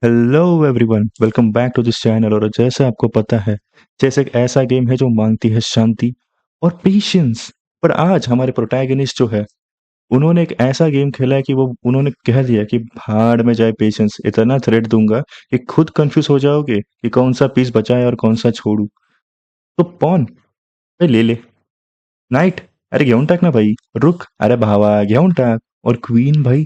Hello everyone, welcome back to this channel. और जैसे आपको पता है, चेस एक ऐसा गेम है जो मांगती है शांति और पेशेंस। पर आज हमारे प्रोटैगनिस्ट जो है, उन्होंने एक ऐसा गेम खेला है कि वो उन्होंने कह दिया कि भाड़ में जाए पेशेंस। इतना थ्रेट दूंगा कि खुद कंफ्यूज हो जाओगे कि कौन सा पीस बचाए और कौन सा छोड़ू। तो पॉन भाई ले ले, नाइट अरे घेऊन टाक ना भाई, रुक अरे भावा घेऊन टाक। और क्वीन भाई,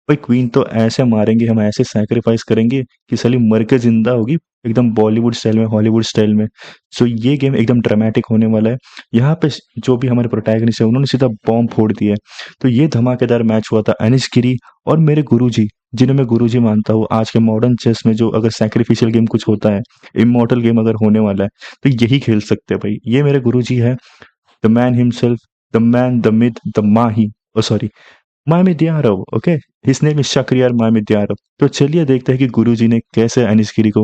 भाई क्वीन तो ऐसे मारेंगे, हम ऐसे सैक्रिफाइस करेंगे कि साली मर के जिंदा होगी, एकदम बॉलीवुड स्टाइल में, हॉलीवुड स्टाइल में। सो ये गेम एकदम ड्रामेटिक होने वाला है। यहाँ पे जो भी हमारे प्रोटैगनिस्ट है, उन्होंने सीधा बॉम्ब फोड़ दिया है। तो ये धमाकेदार मैच हुआ था अनिश गिरी और मेरे गुरुजी, जिन्हें मैं गुरुजी मानता हूँ। आज के मॉडर्न चेस में जो अगर सैक्रिफिशियल गेम कुछ होता है, इमोर्टल गेम अगर होने वाला है, तो यही खेल सकते हैं भाई। ये मेरे गुरुजी है, the man himself, the man, the myth, the Mahi, oh sorry, Mamedyarov. Okay, his name is Shakhriyar Mamedyarov. तो चलिए देखते हैं कि गुरुजी ने कैसे अनिश गिरी को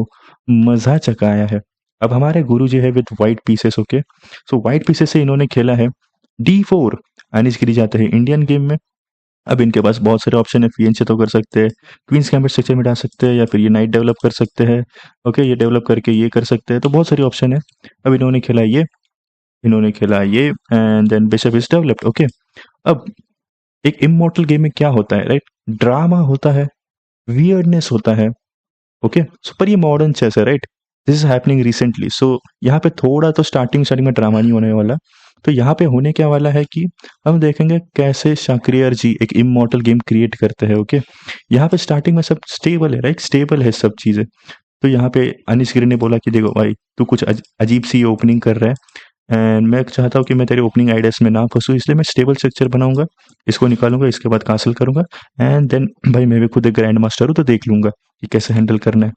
मजा चकाया है। अब हमारे गुरुजी है with white pieces. Okay, so white pieces से इन्होंने खेला है D4। अनिश गिरी जाते हैं इंडियन गेम में। अब इनके पास बहुत सारे ऑप्शन है, फियंचे तो कर सकते हैं, क्वींस गैम्बिट स्ट्रक्चर में डाल सकते हैं, या फिर ये नाइट डेवलप कर सकते हैं। ओके, ये डेवलप करके ये कर सकते हैं, तो बहुत सारे ऑप्शन है। अब इन्होंने खेला ये, इन्होंने खेला ये, and then bishop is developed. Okay, अब एक इमोर्टल गेम में क्या होता है, राइट? ड्रामा होता है, वियर्डनेस होता है। ओके, सो पर ये मॉडर्न चेस है, right? This is happening recently. So यहाँ पे थोड़ा तो स्टार्टिंग स्टार्टिंग में ड्रामा नहीं होने वाला। तो यहाँ पे होने क्या वाला है कि हम देखेंगे कैसे शाक्रियार जी एक इमोर्टल गेम क्रिएट करते हैं। ओके, यहाँ पे स्टार्टिंग में सब स्टेबल है, राइट? स्टेबल है सब चीजें। तो यहाँ पे अनिश गिरी ने बोला कि देखो भाई, तू कुछ अजीब सी ओपनिंग कर रहा है, एंड मैं चाहता हूँ कि मैं तेरे ओपनिंग आइडियाज में ना फंसूँ, इसलिए मैं स्टेबल स्ट्रक्चर बनाऊंगा, इसको निकालूंगा, इसके बाद कासल करूंगा, एंड देन भाई मैं भी खुद एक ग्रैंड मास्टर हूँ, तो देख लूंगा कि कैसे हैंडल करना है।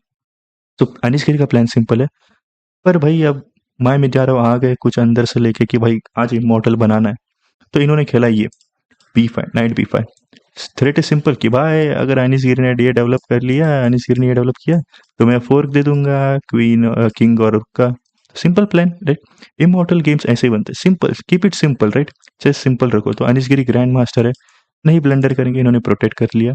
तो अनिश गिरी का प्लान सिंपल है। पर भाई अब माय मित्यारो आ गए कुछ अंदर से लेके कि भाई आज इमोर्टल बनाना है। तो इन्होंने खेला ये B5, night B5। Threat is simple कि भाई अगर अनिश गिरी ने ये डेवलप कर लिया, अनिश गिरी ने ये डेवलप किया, तो मैं फोर्क दे दूंगा क्वीन, किंग और का। Simple plan, right? Immortal games ऐसे ही बनते हैं, simple, keep it simple, right? Chess simple रखो। तो अनिश गिरी ग्रैंड मास्टर है, नहीं ब्लंडर करेंगे, इन्होंने प्रोटेक्ट कर लिया।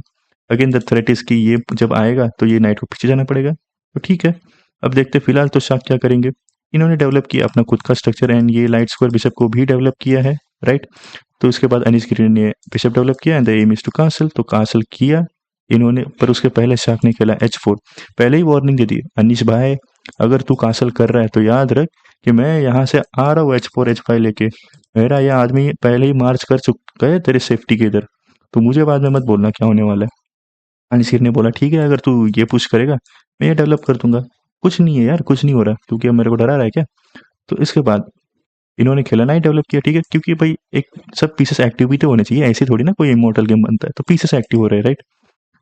अगेन द थ्रेट इज कि ये जब आएगा तो ये नाइट को पीछे जाना पड़ेगा। तो ठीक है, अब देखते फिलहाल तो शाह क्या करेंगे। इन्होंने डेवलप किया अपना खुद का स्ट्रक्चर, एंड ये लाइट स्क्वायर बिशप को भी डेवलप किया है, राइट? तो उसके बाद अनिश गिरी ने बिशप डेवलप किया, and the aim is to castle. तो कासल किया इन्होंने, पर उसके पहले शाह ने खेला H4। पहले ही वार्निंग दे दी, अनिश भाई अगर तू कासल कर रहा है तो याद रख कि मैं यहाँ से आ रहा हूँ H4 H5 लेके। मेरा यह आदमी पहले ही मार्च कर चुका है तेरे सेफ्टी के इधर, तो मुझे बाद में मत बोलना क्या होने वाला है। अनिश ने बोला ठीक है, अगर तू ये पुश करेगा मैं ये डेवलप कर दूंगा। कुछ नहीं है यार, कुछ नहीं हो रहा, क्योंकि अब मेरे को डरा रहा है क्या? तो इसके बाद इन्होंने खेला, नहीं डेवलप किया, ठीक है, क्योंकि भाई एक सब पीसेस एक्टिव भी तो होने चाहिए, ऐसे थोड़ी ना कोई इमोर्टल गेम बनता है, तो पीसेस एक्टिव हो रहे हैं, राइट?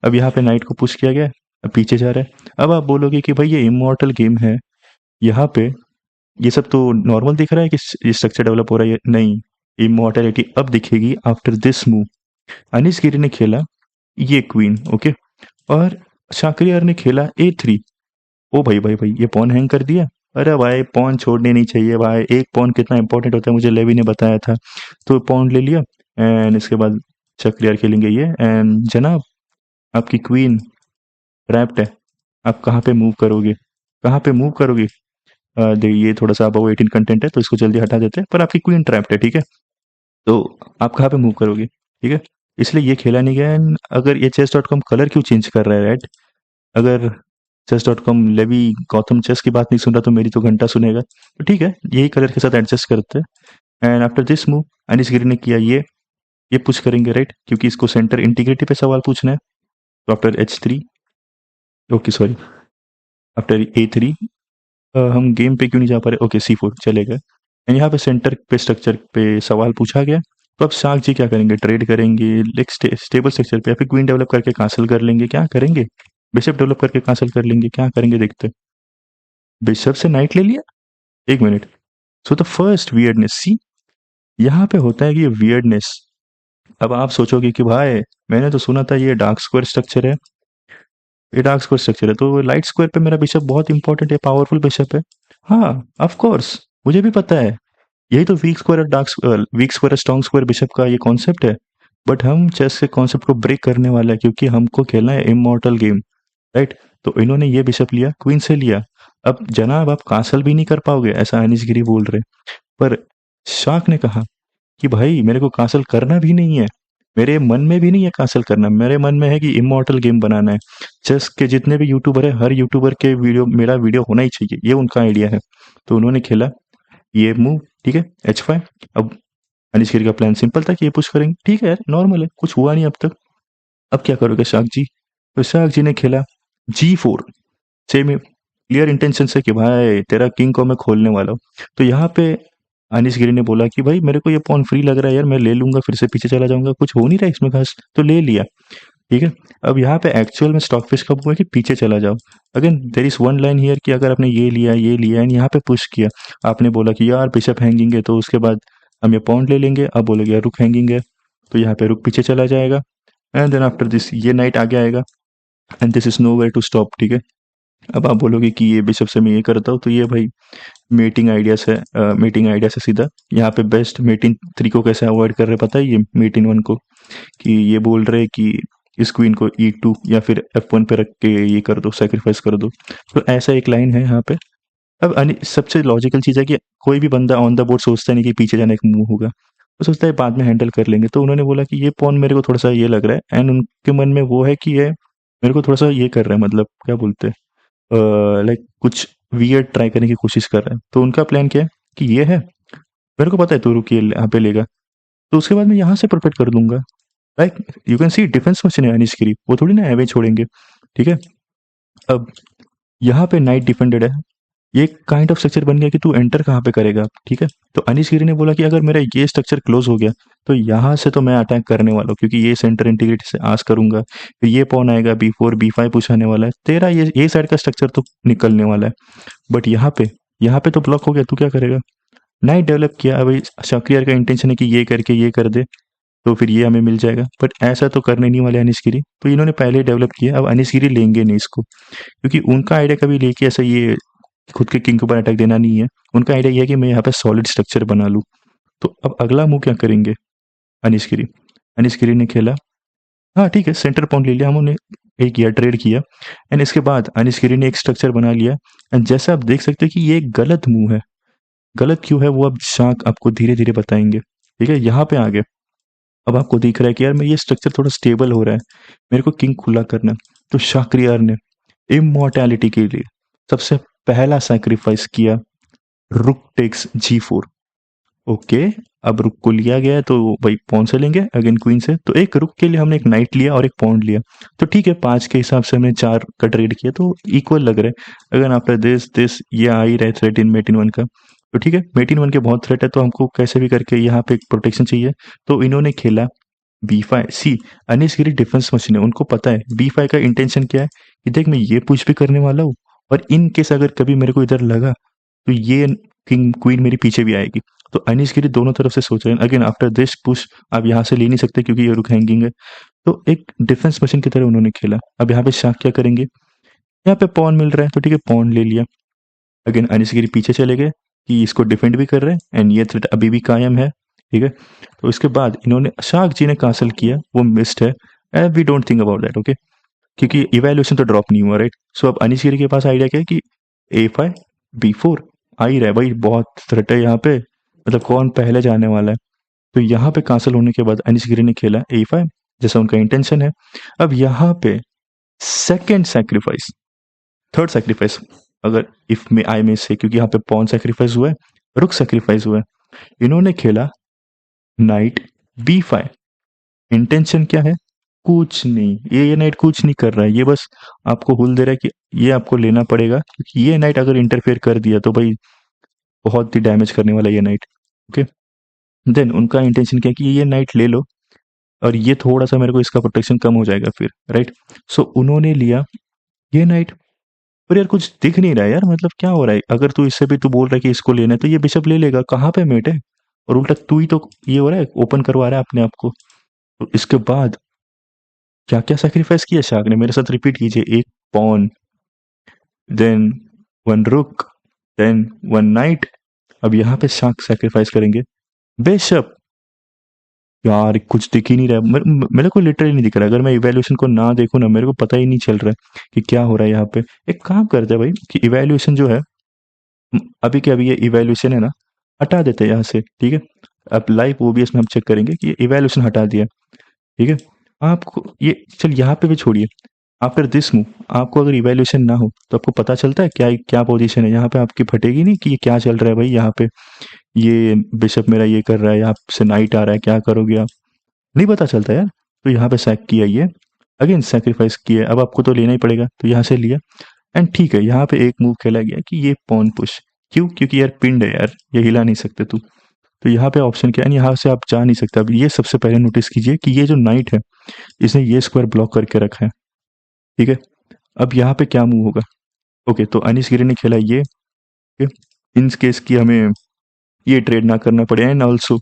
अब यहाँ पे नाइट को पुश किया गया, अब पीछे जा रहा है। अब आप बोलोगे कि भाई ये इमोर्टल गेम है, यहाँ पे ये सब तो नॉर्मल दिख रहा है कि ये स्ट्रक्चर डेवलप हो रहा है, नहीं। इमोर्टैलिटी अब दिखेगी आफ्टर दिस मूव। अनिश गिरी ने खेला ये क्वीन, ओके, और शाकरियार ने खेला A3। ओ भाई भाई भाई, ये पॉन हैंग कर दिया। अरे भाई पॉन छोड़ने नहीं चाहिए भाई, एक पॉन कितना इंपॉर्टेंट होता है मुझे लेवी ने बताया था। तो पॉन ले लिया, एंड इसके बाद शाकरियार खेलेंगे ये, एंड जनाब आपकी क्वीन ट्रैप्ड है। आप कहाँ पे मूव करोगे, कहाँ पे मूव करोगे? ये थोड़ा सा अबव 18 कंटेंट है तो इसको जल्दी हटा देते हैं, पर आपकी क्वीन ट्रैप्ड है, ठीक है? तो आप कहाँ पे मूव करोगे, ठीक है? इसलिए ये खेला नहीं गया। एंड अगर ये chess.com कलर क्यों चेंज कर रहा है, राइट? अगर chess.com लेवी गौतम चेस की बात नहीं सुन रहा तो मेरी तो घंटा सुनेगा। तो ठीक है, यही कलर के साथ एडजस्ट करते हैं। एंड आफ्टर दिस मूव अनिश गिरी ने किया ये पुश करेंगे, राइट? क्योंकि इसको सेंटर इंटीग्रिटी पे सवाल पूछना है। तो after H3, okay sorry, after A3, हम गेम पे क्यों नहीं जा पा रहे? ओके C4 चलेगा। एंड यहाँ पे सेंटर पे स्ट्रक्चर पे सवाल पूछा गया। तो अब शाह जी क्या करेंगे, ट्रेड करेंगे लाइक स्टेबल स्ट्रक्चर पे, या फिर क्वीन डेवलप करके कासल कर लेंगे, क्या करेंगे? बिशप डेवलप करके कासल कर लेंगे, क्या करेंगे देखते हैं। बिशप से नाइट ले लिया, एक minute. So the first weirdness, see यहाँ पे होता है कि ये वियर्डनेस। अब आप सोचोगे कि भाई मैंने तो सुना था ये डार्क स्क्वायर स्ट्रक्चर है, ये डार्क स्क्वायर स्ट्रक्चर है, तो लाइट स्क्वायर पे मेरा बिशप बहुत इंपॉर्टेंट है, पावरफुल बिशप है। हाँ, ऑफ कोर्स, मुझे भी पता है, यही तो वीक स्क्वायर और weak square strong square bishop का ये कॉन्सेप्ट है। बट हम चेस के कॉन्सेप्ट को ब्रेक करने वाले हैं, क्योंकि हमको खेलना है इमोर्टल गेम, राइट? तो इन्होंने ये बिशप लिया, क्वीन से लिया। अब जनाब आप कासल भी नहीं कर पाओगे, ऐसा अनिश गिरी बोल रहे। पर शाक ने कहा कि भाई मेरे को कासल करना भी नहीं है, मेरे मन में भी नहीं है कासल करना, मेरे मन में है कि इमॉर्टल गेम बनाना है। चेस के जितने भी यूट्यूबर है, हर यूट्यूबर के वीडियो मेरा वीडियो होना ही चाहिए, ये उनका आइडिया है। तो उन्होंने खेला ये मूव, ठीक है, H5। अब अनिश गिरी का प्लान सिंपल था कि ये पुश करेंगे, ठीक है यार, नॉर्मल है, कुछ हुआ नहीं अब तक। अब क्या करोगे शाक जी? तो शाक जी ने खेला G4। सेम क्लियर इंटेंशन से कि भाई तेरा किंग को मैं खोलने वाला हूँ। तो यहाँ पे अनिश गिरी ने बोला कि भाई मेरे को ये पॉन फ्री लग रहा है यार, मैं ले लूंगा, फिर से पीछे चला जाऊंगा, कुछ हो नहीं रहा इसमें खास, तो ले लिया। ठीक है। अब यहाँ पे एक्चुअल में स्टॉक फिश कब हुआ कि पीछे चला जाओ। Again there is one line here कि अगर आपने ये लिया एंड यहाँ पे पुश किया, आपने बोला कि यार बिशप हैंगिंग है, तो उसके बाद हम ये पॉन्ड ले लेंगे। अब बोलोगे यार रुक हैंगिंग है, तो यहाँ पे रुक पीछे चला जाएगा। एंड देन आफ्टर दिस ये नाइट आगे आएगा and this is nowhere to stop. ठीक है। अब आप बोलोगे कि ये बिशप से मैं ये करता हूँ, तो ये भाई मीटिंग आइडिया से सीधा यहाँ पे बेस्ट मीटिंग थ्री को कैसे अवॉइड कर रहे पता है, ये मीटिंग वन को, कि ये बोल रहे कि इस क्वीन को E2 या फिर F1 पे रख के ये कर दो, सेक्रीफाइस कर दो। तो ऐसा एक लाइन है यहाँ पे। अब सबसे लॉजिकल चीज़ है कि कोई भी बंदा ऑन द बोर्ड सोचता नहीं कि पीछे जाने का मूव होगा, वो सोचता है बाद में हैंडल कर लेंगे। तो उन्होंने बोला कि ये पॉन मेरे को थोड़ा सा ये लग रहा है, एंड उनके मन में वो है कि ये मेरे को थोड़ा सा ये कर रहा है, मतलब क्या बोलते हैं, लाइक कुछ वियर्ड ट्राई करने की कोशिश कर रहा है। तो उनका प्लान क्या है कि ये है, मेरे को पता है तू रुकिए यहाँ पे लेगा, तो उसके बाद मैं यहाँ से प्रोटेक्ट कर दूंगा। Like you can see defence machine है अनिश गिरी, वो थोड़ी ना एवे छोड़ेंगे। ठीक है। अब यहाँ पे नाइट डिफेंडेड है, ये काइंड ऑफ स्ट्रक्चर बन गया कि तू एंटर कहाँ पे करेगा। ठीक है। तो अनिश गिरी ने बोला कि अगर मेरा ये स्ट्रक्चर क्लोज हो गया, तो यहाँ से तो मैं अटैक करने वाला हूँ, क्योंकि ये सेंटर इंटीग्रिटी से आस करूंगा, फिर ये पॉन आएगा B4 B5 पुश आने वाला है, तेरा ये साइड का स्ट्रक्चर तो निकलने वाला है। बट यहाँ पे तो ब्लॉक हो गया, तू क्या करेगा? नाइट डेवलप किया, अभी शक्रियर का इंटेंशन है कि ये करके ये कर दे, तो फिर ये हमें मिल जाएगा। बट ऐसा तो करने नहीं वाले अनिश गिरी, तो इन्होंने पहले डेवलप किया, अब अनिश गिरी लेंगे नहीं इसको, क्योंकि उनका आइडिया कभी लेके ऐसा ये खुद के किंग के ऊपर अटैक देना नहीं है। उनका आइडिया ये है कि मैं यहाँ पे सॉलिड स्ट्रक्चर बना लूँ। तो अब अगला मूव क्या करेंगे अनिश गिरी? अनिश गिरी ने खेला, हाँ ठीक है, सेंटर पॉइंट ले लिया, हमने एक किया, ट्रेड किया। एंड इसके बाद अनिश गिरी ने एक स्ट्रक्चर बना लिया। एंड जैसे आप देख सकते हैं कि ये एक गलत मूव है। गलत क्यों है वो अब शाक आपको धीरे धीरे बताएंगे। ठीक है। यहाँ पे आगे अब आपको दिख रहा है कि यार मैं ये स्ट्रक्चर थोड़ा स्टेबल हो रहा है, मेरे को किंग खुला करना है। तो शाक्रियार ने इमॉर्टैलिटी के लिए सबसे पहला सैक्रिफाइस किया, रुक टेक्स G4। ओके। अब रुक को लिया गया है, तो भाई पॉन से लेंगे अगेन क्वीन से, तो एक रुक के लिए हमने एक नाइट लिया और एक पॉन्ड लिया। तो ठीक है, 5 के हिसाब से हमने 4 का ट्रेड किया, तो इक्वल लग रहा है। अगर आफ्टर दिस ये आ ही रहा है threat in mate in one का, तो ठीक है, मेट इन वन के बहुत थ्रेट है, तो हमको कैसे भी करके यहाँ पे एक प्रोटेक्शन चाहिए। तो इन्होंने खेला B5। सी अनिश गिरी डिफेंस मशीन है, उनको पता है B5 का इंटेंशन क्या है, कि देख मैं ये पुश भी करने वाला हूँ, और इन केस अगर कभी मेरे को इधर लगा, तो ये किंग क्वीन मेरी पीछे भी आएगी। तो अनिश गिरी दोनों तरफ से सोच रहे हैं। अगेन आफ्टर दिस पुश आप यहाँ से ले नहीं सकते, क्योंकि ये रुक हैंगिंग है। तो एक डिफेंस मशीन की तरह उन्होंने खेला। अब यहाँ पे शाक क्या करेंगे, यहाँ पे पॉन मिल रहा है, तो ठीक है, पॉन ले लिया। अगेन अनिश गिरी पीछे चले गए कि इसको डिफेंड भी कर रहे हैं, एंड ये थ्रेट अभी भी कायम है। ठीक है। तो इसके बाद इन्होंने शाक जी ने कासल किया, वो मिस्ड है, and we don't think about that. Okay, क्योंकि इवेल्युएशन तो ड्रॉप नहीं हुआ, राइट। सो अब अनिश गिरी के पास आइडिया क्या है कि A5 B4 आ ही रहा है भाई, बहुत थ्रेट है यहाँ पे, मतलब कौन पहले जाने वाला है। तो यहाँ पे कांसल होने के बाद अनिश गिरी ने खेला A5, जैसा उनका इंटेंशन है। अब यहाँ पे सेकेंड सैक्रिफाइस, थर्ड सैक्रिफाइस, अगर इफ में आई में से, क्योंकि यहाँ पे पॉन सैक्रिफाइस हुआ है, रुक सैक्रिफाइस हुआ है। इन्होंने खेला नाइट B5। इंटेंशन क्या है? कुछ नहीं, ये नाइट कुछ नहीं कर रहा है, ये बस आपको हुल दे रहा है कि ये आपको लेना पड़ेगा, क्योंकि ये नाइट अगर इंटरफेयर कर दिया तो भाई बहुत ही डैमेज करने वाला ये नाइट। ओके। देन उनका इंटेंशन क्या है कि ये नाइट ले लो, और ये थोड़ा सा मेरे को इसका प्रोटेक्शन कम हो जाएगा फिर, राइट। सो उन्होंने लिया ये नाइट। पर यार कुछ दिख नहीं रहा है यार, मतलब क्या हो रहा है? अगर तू इससे भी तू बोल रहा है कि इसको लेना है, तो ये बिशप ले लेगा, कहाँ पे मेट है? और उल्टा तू ही तो ये हो रहा है, ओपन करवा रहा है अपने आप को। तो इसके बाद क्या क्या सेक्रीफाइस किया शाक ने, मेरे साथ रिपीट कीजिए। एक पॉन, देन वन रुक, देन वन नाइट। अब यहाँ पे शाक सेक्रीफाइस करेंगे बिशप। यार कुछ दिख ही नहीं रहा है, मेरे को लिटरली नहीं दिख रहा है। अगर मैं इवैल्यूएशन को ना देखूँ ना, मेरे को पता ही नहीं चल रहा है कि क्या हो रहा है यहाँ पे। एक काम करते हैं भाई कि इवैल्यूएशन जो है, अभी के अभी ये इवैल्यूएशन है ना, हटा देते हैं यहाँ से, ठीक है। अब लाइव ओबीएस में हम चेक करेंगे कि ये इवैल्यूएशन हटा दिया, ठीक है। आपको ये चल यहाँ पे भी छोड़िए। आफ्टर दिस मूव आपको अगर इवैल्यूएशन ना हो तो आपको पता चलता है क्या क्या पोजीशन है यहाँ पे, आपकी फटेगी नहीं कि ये क्या चल रहा है भाई यहाँ पे। ये बिशप मेरा ये कर रहा है, यहाँ से नाइट आ रहा है, क्या करोगे आप, नहीं पता चलता यार। तो यहाँ पे सैक किया, ये अगेन सेक्रीफाइस किया, अब आपको तो लेना ही पड़ेगा, तो यहाँ से लिया। एंड ठीक है, यहाँ पे एक मूव खेला गया कि ये पॉन पुश, क्यों, क्योंकि यार पिंड है यार, ये हिला नहीं सकते तू। तो यहाँ पे ऑप्शन क्या है, यहाँ से आप जा नहीं सकते। अब ये सबसे पहले नोटिस कीजिए कि ये जो नाइट है, इसने ये स्क्वायर ब्लॉक करके रखा है, ठीक है। अब यहाँ पे क्या मूव होगा, ओके, तो अनिश गिरी ने खेला ये, इन केस की हमें ये ट्रेड ना करना पड़े, and also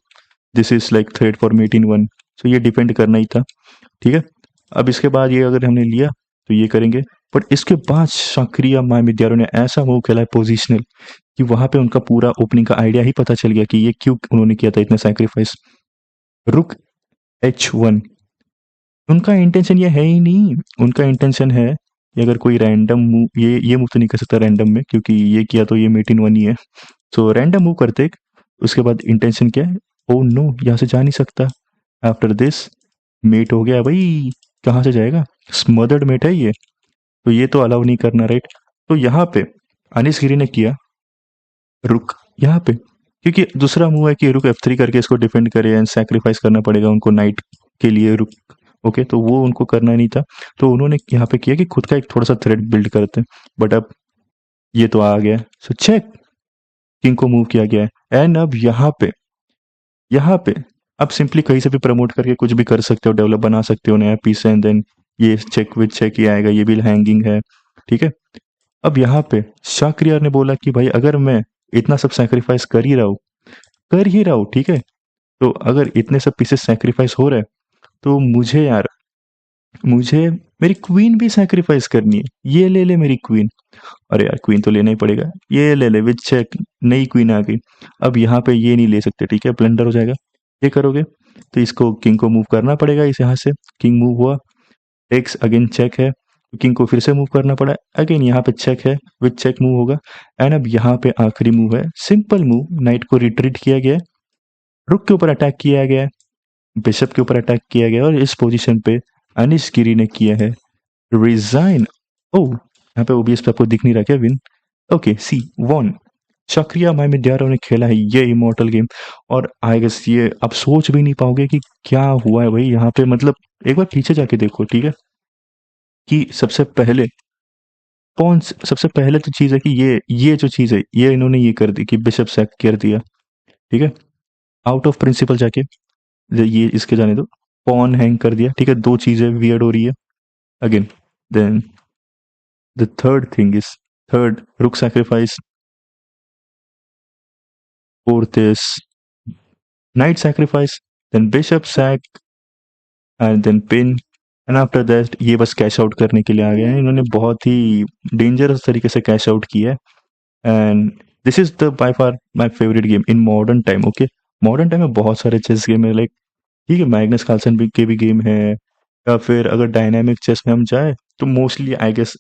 this is like threat for mate in one, so ये डिपेंड करना ही था, ठीक है। अब इसके बाद ये अगर हमने लिया तो ये करेंगे, बट इसके बाद शाकरिया महाविद्यालय ने ऐसा मूव खेला है पोजिशनल कि वहां पे उनका पूरा ओपनिंग का आइडिया ही पता चल गया कि ये क्यों उन्होंने किया था इतना सैक्रिफाइस। रुक H1, उनका इंटेंशन ये है ही नहीं। उनका इंटेंशन है कि अगर कोई रैंडम मूव, ये मूव तो नहीं कर सकता रैंडम में, क्योंकि ये किया तो ये मेट इन वन ही है। सो रैंडम मूव करते, उसके बाद इंटेंशन क्या है, ओ नो यहाँ से जा नहीं सकता। आफ्टर दिस मेट हो गया भाई, कहाँ से जाएगा, स्मदर्ड मेट है ये, तो ये तो अलाउ नहीं करना, राइट। तो यहाँ पे अनिश गिरी ने किया रुक यहाँ पे, क्योंकि दूसरा मूव है कि रुक F3 करके इसको डिफेंड करे एंड सैक्रिफाइस करना पड़ेगा उनको नाइट के लिए रुक, ओके, तो वो उनको करना नहीं था। तो उन्होंने यहाँ पे किया कि खुद का एक थोड़ा सा थ्रेड बिल्ड करते हैं, बट अब ये तो आ गया, सो चेक, किंग को मूव किया गया है। एंड अब यहाँ पे अब सिंपली कहीं से भी प्रमोट करके कुछ भी कर सकते हो, डेवलप बना सकते हो नया पीस, एंड देन ये चेक विद चेक ही आएगा, ये भी हैंगिंग है, ठीक है। अब यहाँ पे शाक्रियार ने बोला कि भाई अगर मैं इतना सब सैक्रिफाइस कर ही रहा हूँ, ठीक है, तो अगर इतने सब पीसेस सैक्रिफाइस हो रहे हैं तो मुझे मेरी क्वीन भी सैक्रिफाइस करनी है, ये ले ले मेरी क्वीन। अरे यार क्वीन तो लेना ही पड़ेगा, ये ले ले विद चेक, नई क्वीन आ गई। अब यहाँ पे ये नहीं ले सकते, ठीक है, ब्लंडर हो जाएगा। ये करोगे तो इसको किंग को मूव करना पड़ेगा, इस यहाँ से किंग मूव हुआ, एक्स अगेन चेक है, किंग को फिर से मूव करना पड़ा, अगेन यहाँ पे चेक है, विद चेक मूव होगा। एंड अब यहाँ पे आखिरी मूव है, सिंपल मूव, नाइट को रिट्रीट किया गया है, रुक के ऊपर अटैक किया गया है, बिशप के ऊपर अटैक किया गया, और इस पोजीशन पे अनिश गिरी ने किया है रिजाइन। ओ यहाँ पे ओबीएस पे आपको दिख नहीं रहा क्या विन, ओके, सी वन। शाक्रिया महाविद्यालय ने खेला है ये इमोर्टल गेम, और आई गेस ये आप सोच भी नहीं पाओगे कि क्या हुआ है भाई यहाँ पे। मतलब एक बार पीछे जाके देखो, ठीक है, कि सबसे पहले तो चीज है कि ये जो चीज है ये इन्होंने ये कर दी कि बिशप सैक कर दिया, ठीक है। आउट ऑफ प्रिंसिपल जाके ये इसके जाने दो, पॉन हैंग कर दिया, ठीक है, दो चीजें वियर्ड हो रही है again. Then the third thing is, third rook sacrifice, fourth is knight sacrifice, then bishop sac, and then pin, and after that ये बस कैश आउट करने के लिए आ गए हैं। इन्होंने बहुत ही डेंजरस तरीके से कैश आउट किया है, and this is the by far my favourite game in modern time, okay. Modern time में बहुत सारे चेस गेम है, लाइक ठीक है, मैग्नस कार्लसन भी के भी गेम है, या फिर अगर डायनामिक चेस में हम जाए तो mostly I guess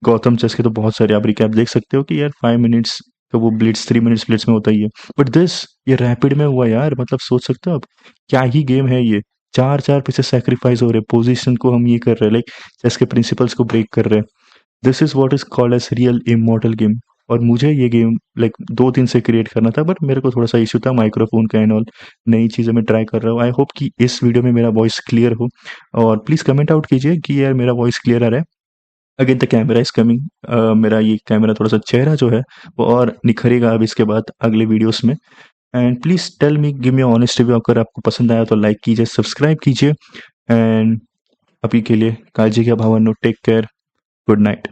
Gautam chess के तो बहुत सारे आप रिकैप देख सकते हो कि यार 5 मिनट्स का वो ब्लिट्स 3 मिनट्स ब्लिट्स में होता ही है, बट दिस ये रैपिड में हुआ यार, मतलब सोच सकते हो आप क्या ही गेम है ये। चार चार पीछे सेक्रीफाइस हो रहे, पोजीशन को हम ये कर रहे हैं, लाइक चेस के प्रिंसिपल्स को ब्रेक कर रहे हैं। This is what is called as real immortal game. और मुझे ये गेम लाइक 2 दिन से क्रिएट करना था, बट मेरे को थोड़ा सा इशू था माइक्रोफोन का एंड ऑल, नई चीज़ें मैं ट्राई कर रहा हूँ। आई होप कि इस वीडियो में मेरा वॉइस क्लियर हो, और प्लीज़ कमेंट आउट कीजिए कि यार मेरा वॉइस क्लियर आ रहा है। Again the camera is coming, मेरा ये कैमरा थोड़ा सा चेहरा जो है वो और निखरेगा अब इसके बाद अगले वीडियोस में। And please tell me, give me honest review, अगर आपको पसंद आया तो लाइक कीजिए, सब्सक्राइब कीजिए, एंड अभी के लिए काळजी घ्या भावांनो, टेक केयर, गुड नाइट।